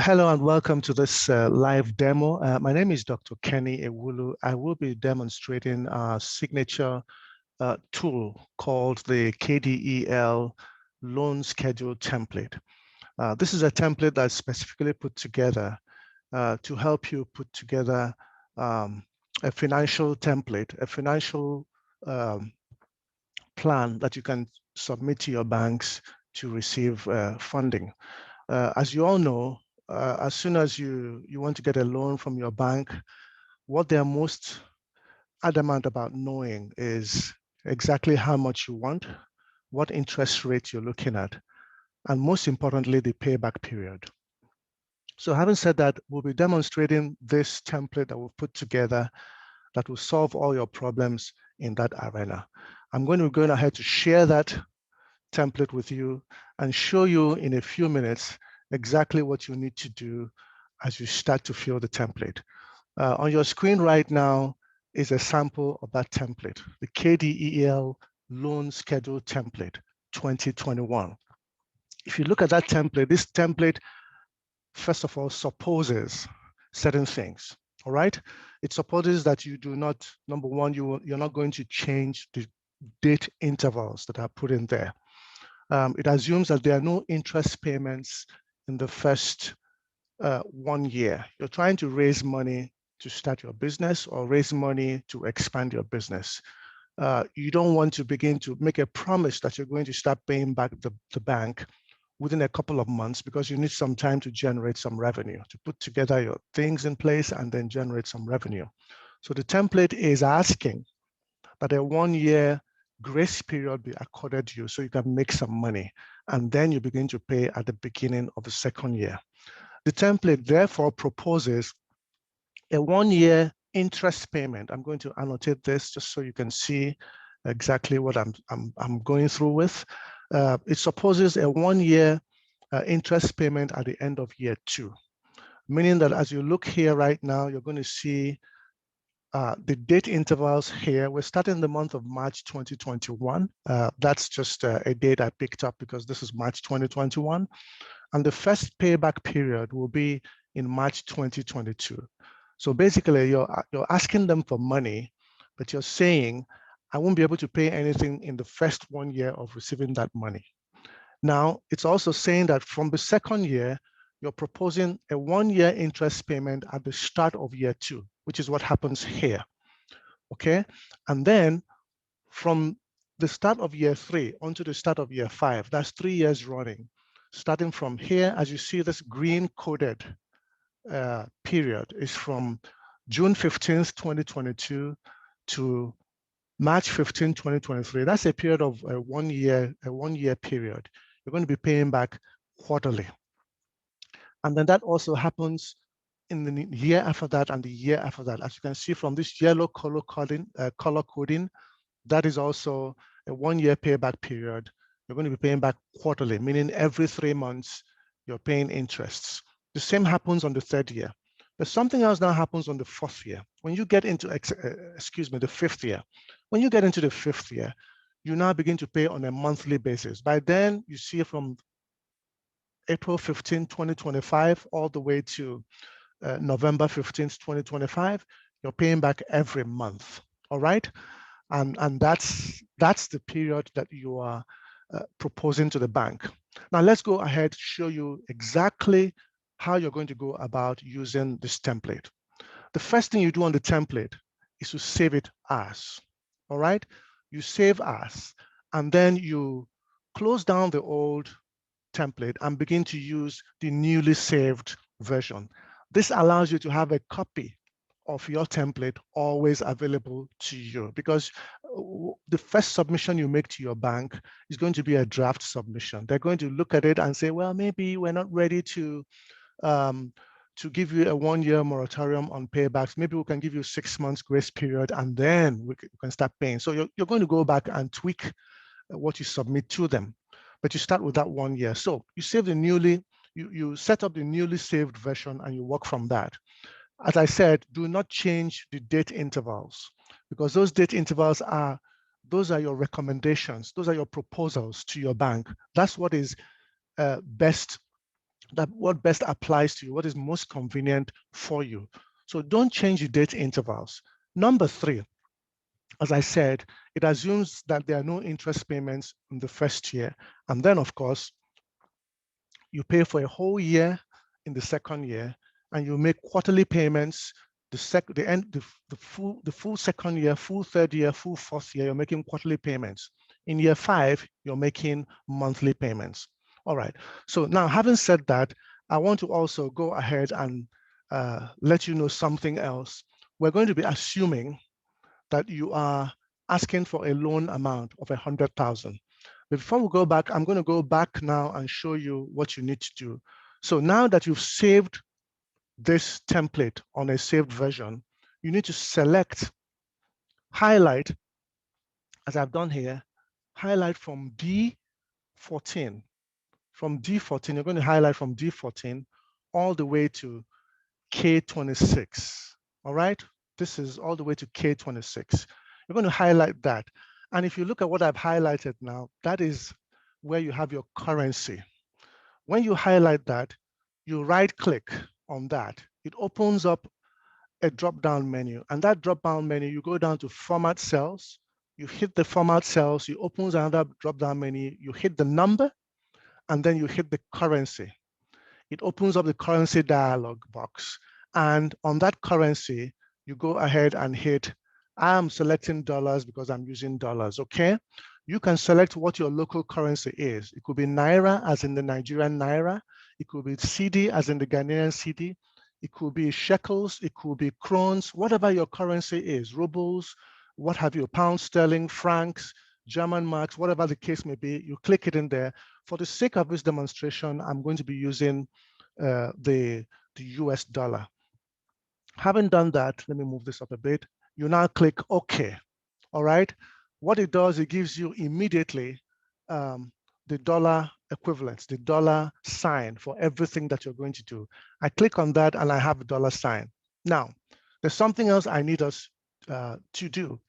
Hello and welcome to this live demo. My name is Dr. Kenny Ewulu. I will be demonstrating our signature tool called the KDEL loan schedule template. This is a template that's specifically put together to help you put together a financial template, a financial plan that you can submit to your banks to receive funding. As you all know, as soon as you want to get a loan from your bank, what they're most adamant about knowing is exactly how much you want, what interest rate you're looking at, and most importantly, the payback period. So having said that, we'll be demonstrating this template that we've put together that will solve all your problems in that arena. I'm going to be going ahead to share that template with you and show you in a few minutes exactly what you need to do as you start to fill the template. On your screen right now is a sample of that template, the KDEL loan schedule template 2021. If you look at that template, this template, first of all, supposes certain things, all right? It supposes that you do not, number one, you're not going to change the date intervals that are put in there. It assumes that there are no interest payments in the first 1 year. You're trying to raise money to start your business or raise money to expand your business. You don't want to begin to make a promise that you're going to start paying back the bank within a couple of months because you need some time to generate some revenue, to put together your things in place and then generate some revenue. So the template is asking that a 1 year grace period be accorded you so you can make some money, and then you begin to pay at the beginning of the second year. The template therefore proposes a 1 year interest payment. I'm going to annotate this just so you can see exactly what I'm going through with. It supposes a 1 year interest payment at the end of year 2, meaning that as you look here right now, you're going to see the date intervals here. We're starting the month of March 2021. That's just a date I picked up because this is March 2021. And the first payback period will be in March 2022. So basically, you're asking them for money, but you're saying, I won't be able to pay anything in the first 1 year of receiving that money. Now, it's also saying that from the second year, you're proposing a 1 year interest payment at the start of year 2, which is what happens here, okay? And then from the start of year 3 onto the start of year 5, that's 3 years running. Starting from here, as you see this green coded period is from June 15th, 2022 to March 15, 2023. That's a period of a 1 year period. You're going to be paying back quarterly. And then that also happens in the year after that and the year after that. As you can see from this yellow color coding, that is also a 1 year payback period. You're going to be paying back quarterly, meaning every 3 months you're paying interests. The same happens on the 3rd year. But something else now happens on the 4th year. When you get into, the 5th year, when you get into the 5th year, you now begin to pay on a monthly basis. By then, you see from April 15, 2025, all the way to November 15th, 2025, you're paying back every month, all right? And that's the period that you are proposing to the bank. Now let's go ahead to show you exactly how you're going to go about using this template. The first thing you do on the template is to save it as, all right? You save as, and then you close down the old template and begin to use the newly saved version. This allows you to have a copy of your template always available to you, because the first submission you make to your bank is going to be a draft submission. They're going to look at it and say, well, maybe we're not ready to give you a 1 year moratorium on paybacks. Maybe we can give you 6 months grace period and then we can start paying. So you're going to go back and tweak what you submit to them, but you start with that 1 year. So you save the you set up the newly saved version and you work from that. As I said, do not change the date intervals, because those date intervals are your recommendations. Those are your proposals to your bank. That's what is best that what best applies to you, what is most convenient for you. So don't change your date intervals. Number 3, as I said, it assumes that there are no interest payments in the first year. And then, of course, you pay for a whole year in the second year, and you make quarterly payments the full second year, full third year, full fourth year, you're making quarterly payments. In year 5, you're making monthly payments. All right. So now, having said that, I want to also go ahead and let you know something else. We're going to be assuming that you are asking for a loan amount of 100,000. Before we go back, I'm going to go back now and show you what you need to do. So now that you've saved this template on a saved version, you need to select, highlight, as I've done here, highlight from D14. From D14, you're going to highlight from D14 all the way to K26. All right? This is all the way to K26. You're going to highlight that. And if you look at what I've highlighted now, that is where you have your currency. When you highlight that, you right-click on that. It opens up a drop-down menu. And that drop-down menu, you go down to Format Cells. You hit the Format Cells. It opens another drop-down menu. You hit the number, and then you hit the currency. It opens up the currency dialog box. And on that currency, you go ahead and hit, I'm selecting dollars because I'm using dollars, okay? You can select what your local currency is. It could be Naira, as in the Nigerian Naira. It could be CD, as in the Ghanaian CD. It could be shekels. It could be crowns, whatever your currency is, rubles, what have you, pound sterling, francs, German marks, whatever the case may be, you click it in there. For the sake of this demonstration, I'm going to be using the US dollar. Having done that, let me move this up a bit. You now click OK. All right. What it does, it gives you immediately the dollar equivalent, the dollar sign for everything that you're going to do. I click on that and I have a dollar sign. Now, there's something else I need us to do.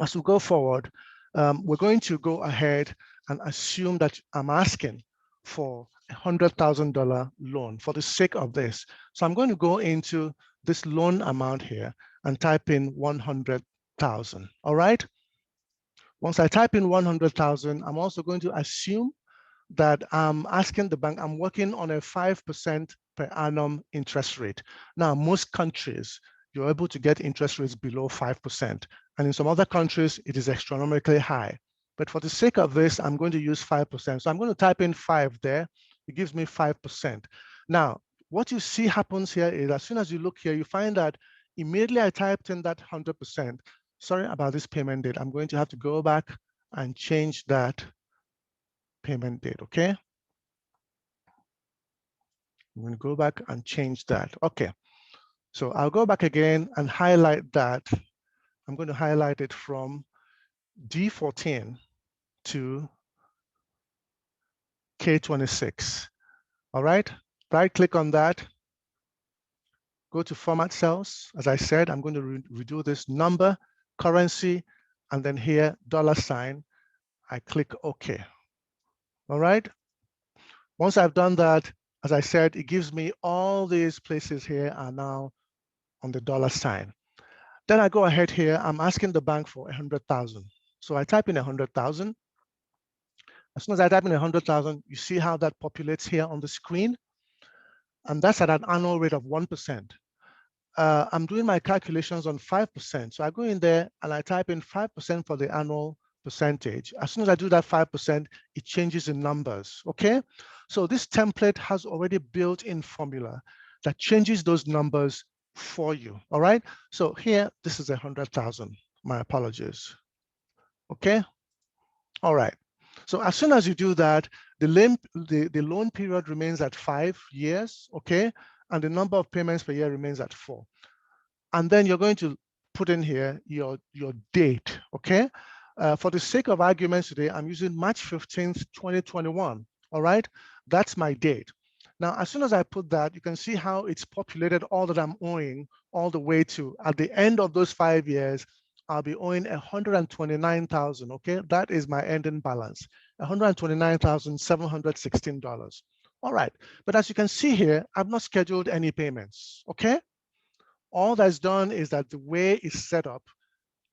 As we go forward, we're going to go ahead and assume that I'm asking for a $100,000 loan for the sake of this. So I'm going to go into this loan amount here and type in 100,000. All right. Once I type in 100,000, I'm also going to assume that I'm asking the bank, I'm working on a 5% per annum interest rate. Now, most countries, you're able to get interest rates below 5%. And in some other countries, it is astronomically high. But for the sake of this, I'm going to use 5%. So I'm going to type in 5 there. It gives me 5%. Now, what you see happens here is as soon as you look here, you find that immediately I typed in that 100%. Sorry about this payment date. I'm going to have to go back and change that payment date, okay? I'm going to go back and change that. Okay, so I'll go back again and highlight that. I'm going to highlight it from D14 to K26. All right, right click on that. Go to Format Cells. As I said, I'm going to redo this number, currency, and then here, dollar sign. I click OK. All right. Once I've done that, as I said, it gives me all these places here are now on the dollar sign. Then I go ahead here. I'm asking the bank for 100,000. So I type in 100,000. As soon as I type in 100,000, you see how that populates here on the screen. And that's at an annual rate of 1%. I'm doing my calculations on 5%. So I go in there and I type in 5% for the annual percentage. As soon as I do that 5%, it changes the numbers, okay? So this template has already built-in formula that changes those numbers for you, all right? So here, this is 100,000, my apologies, okay? All right, so as soon as you do that, the loan period remains at 5 years, okay? And the number of payments per year remains at 4. And then you're going to put in here your date, okay? For the sake of arguments today, I'm using March 15th, 2021, all right? That's my date. Now, as soon as I put that, you can see how it's populated all that I'm owing all the way to, at the end of those 5 years, I'll be owing 129,000, okay? That is my ending balance, $129,716. All right, but as you can see here, I've not scheduled any payments, okay? All that's done is that the way it's set up,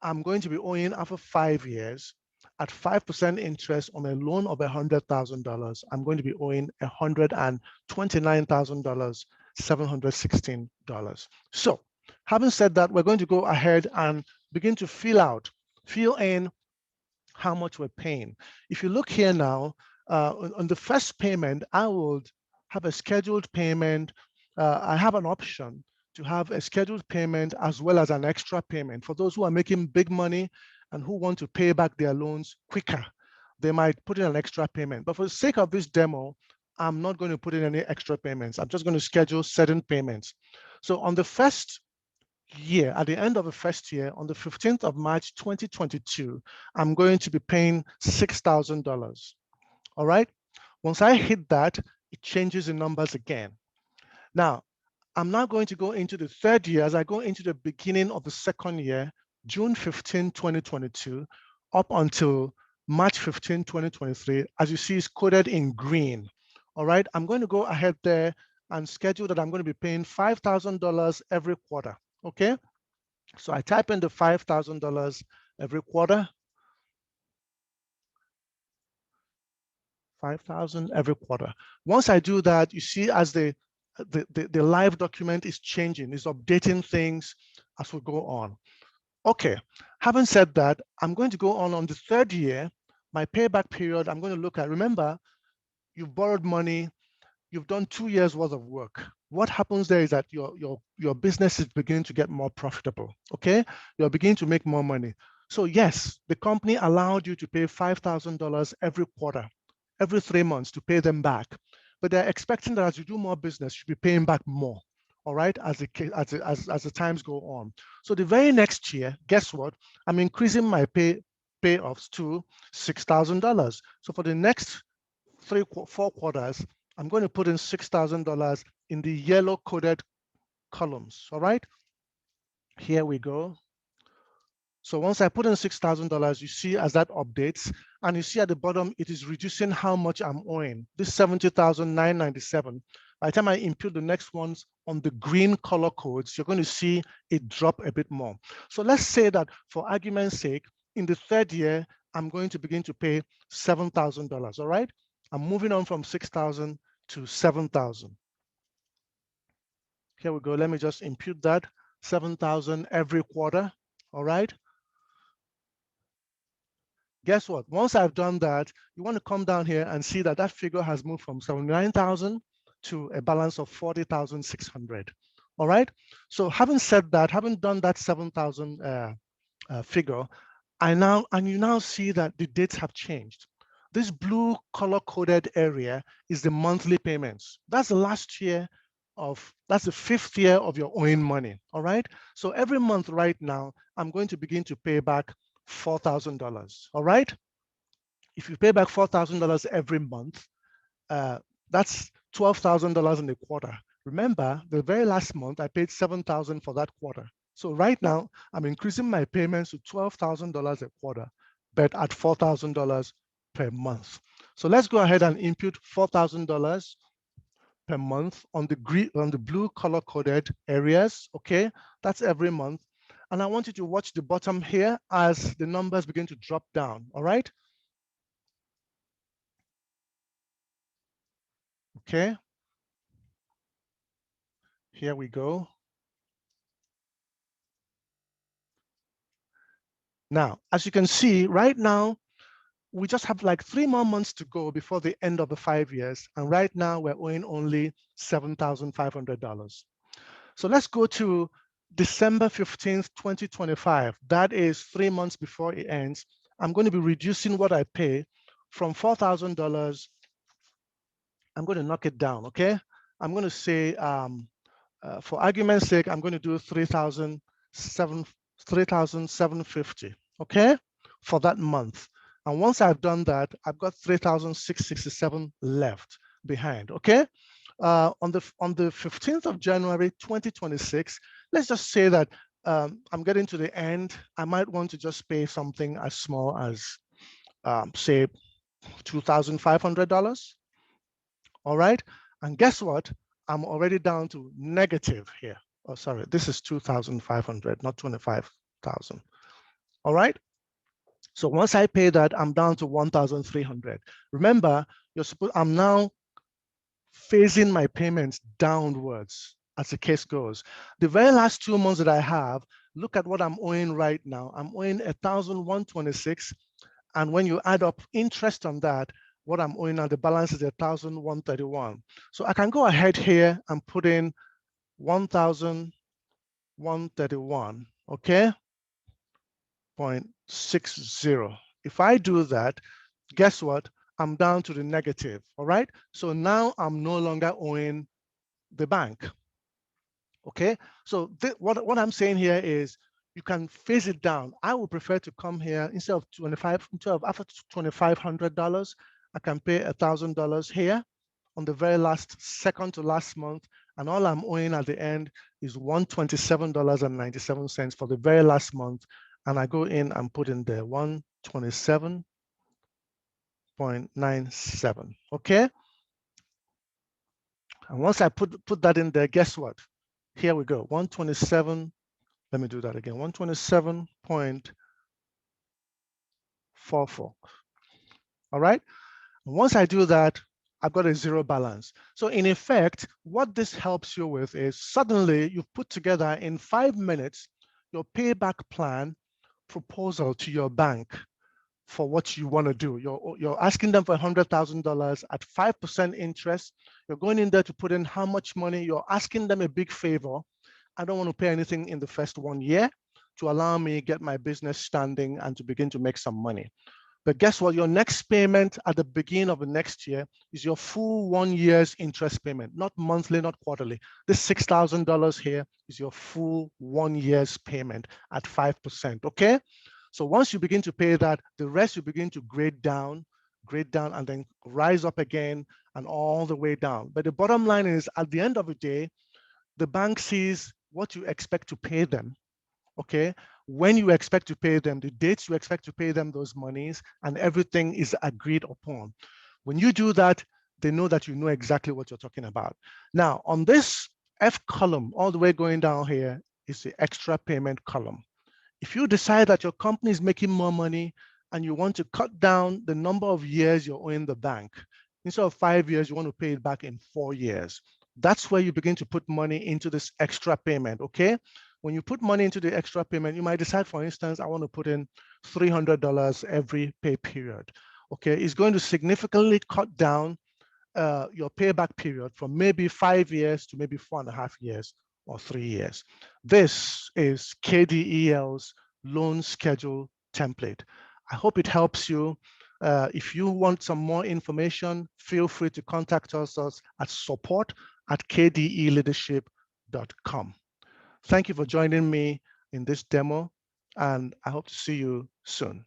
I'm going to be owing after 5 years at 5% interest on a loan of $100,000. I'm going to be owing $129,000, $716. So having said that, we're going to go ahead and begin to fill in how much we're paying. If you look here now, on the first payment, I would have a scheduled payment. I have an option to have a scheduled payment as well as an extra payment. For those who are making big money and who want to pay back their loans quicker, they might put in an extra payment. But for the sake of this demo, I'm not going to put in any extra payments. I'm just going to schedule certain payments. So on the first year, at the end of the first year, on the 15th of March, 2022, I'm going to be paying $6,000. All right. Once I hit that, it changes the numbers again. Now, I'm now going to go into the third year. As I go into the beginning of the second year, June 15, 2022, up until March 15, 2023, as you see, it's coded in green. All right. I'm going to go ahead there and schedule that I'm going to be paying $5,000 every quarter. Okay. So I type in the $5,000 every quarter. 5,000 every quarter. Once I do that, you see as the live document is changing, it's updating things as we go on. Okay, having said that, I'm going to go on the third year, my payback period, I'm going to look at, remember, you've borrowed money, you've done 2 years worth of work. What happens there is that your business is beginning to get more profitable, okay? You're beginning to make more money. So yes, the company allowed you to pay $5,000 every quarter, every 3 months to pay them back. But they're expecting that as you do more business, you'll be paying back more, all right, as the times go on. So the very next year, guess what? I'm increasing my payoffs to $6,000. So for the next 4 quarters, I'm going to put in $6,000 in the yellow coded columns, all right? Here we go. So once I put in $6,000, you see as that updates, and you see at the bottom, it is reducing how much I'm owing. This $70,997. By the time I input the next ones on the green color codes, you're going to see it drop a bit more. So let's say that for argument's sake, in the third year, I'm going to begin to pay $7,000, all right? I'm moving on from 6,000 to 7,000. Here we go. Let me just impute that 7,000 every quarter. All right. Guess what? Once I've done that, you want to come down here and see that that figure has moved from 79,000 to a balance of 40,600. All right. So having said that, having done that 7,000 figure, you now see that the dates have changed. This blue color coded area is the monthly payments. That's the last year that's the 5th year of your owing money, all right? So every month right now, I'm going to begin to pay back $4,000, all right? If you pay back $4,000 every month, that's $12,000 in a quarter. Remember, the very last month, I paid $7,000 for that quarter. So right now, I'm increasing my payments to $12,000 a quarter, but at $4,000 per month. So let's go ahead and input $4,000 per month on the blue color coded areas. Okay, that's every month. And I want you to watch the bottom here as the numbers begin to drop down. All right. Okay. Here we go. Now, as you can see right now, we just have like 3 more months to go before the end of the 5 years. And right now we're owing only $7,500. So let's go to December 15th, 2025. That is 3 months before it ends. I'm going to be reducing what I pay from $4,000. I'm going to knock it down, okay? I'm going to say, for argument's sake, I'm going to do 3,750, okay, for that month. And once I've done that, I've got 3,667 left behind, okay? On the 15th of January, 2026, let's just say that I'm getting to the end. I might want to just pay something as small as, say, $2,500. All right. And guess what? I'm already down to negative here. Oh, sorry, this is 2,500, not 25,000. All right. So once I pay that, I'm down to 1,300. Remember, I'm now phasing my payments downwards as the case goes. The very last 2 months that I have, look at what I'm owing right now. I'm owing 1,126. And when you add up interest on that, what I'm owing now, the balance is 1,131. So I can go ahead here and put in 1,131, okay? 0.60. If I do that, guess what? I'm down to the negative, all right? So now I'm no longer owing the bank, okay? So what I'm saying here is you can phase it down. I would prefer to come here instead of after $2,500, I can pay $1,000 here on the very last second to last month, and all I'm owing at the end is $127.97 for the very last month, and I go in and put in there 127.97, okay? And once I put that in there, guess what? Here we go, 127, let me do that again, 127.44, all right? And once I do that, I've got a zero balance. So in effect, what this helps you with is suddenly you've put together in 5 minutes your payback plan proposal to your bank for what you want to do. You're asking them for $100,000 at 5% interest. You're going in there to put in how much money. You're asking them a big favor. I don't want to pay anything in the first 1 year to allow me get my business standing and to begin to make some money. But guess what? Your next payment at the beginning of the next year is your full 1 year's interest payment, not monthly, not quarterly. This $6,000 here is your full 1 year's payment at 5%, okay? So once you begin to pay that, the rest you begin to grade down, and then rise up again and all the way down. But the bottom line is at the end of the day, the bank sees what you expect to pay them, okay? When you expect to pay them, the dates you expect to pay them those monies, and everything is agreed upon. When you do that, they know that you know exactly what you're talking about. Now, on this F column, all the way going down here, is the extra payment column. If you decide that your company is making more money and you want to cut down the number of years you're owing the bank, instead of 5 years, you want to pay it back in 4 years. That's where you begin to put money into this extra payment, okay? When you put money into the extra payment, you might decide, for instance, I want to put in $300 every pay period, okay? It's going to significantly cut down your payback period from maybe 5 years to maybe 4.5 years or 3 years. This is KDEL's loan schedule template. I hope it helps you. If you want some more information, feel free to contact us at support@kdeleadership.com. Thank you for joining me in this demo, and I hope to see you soon.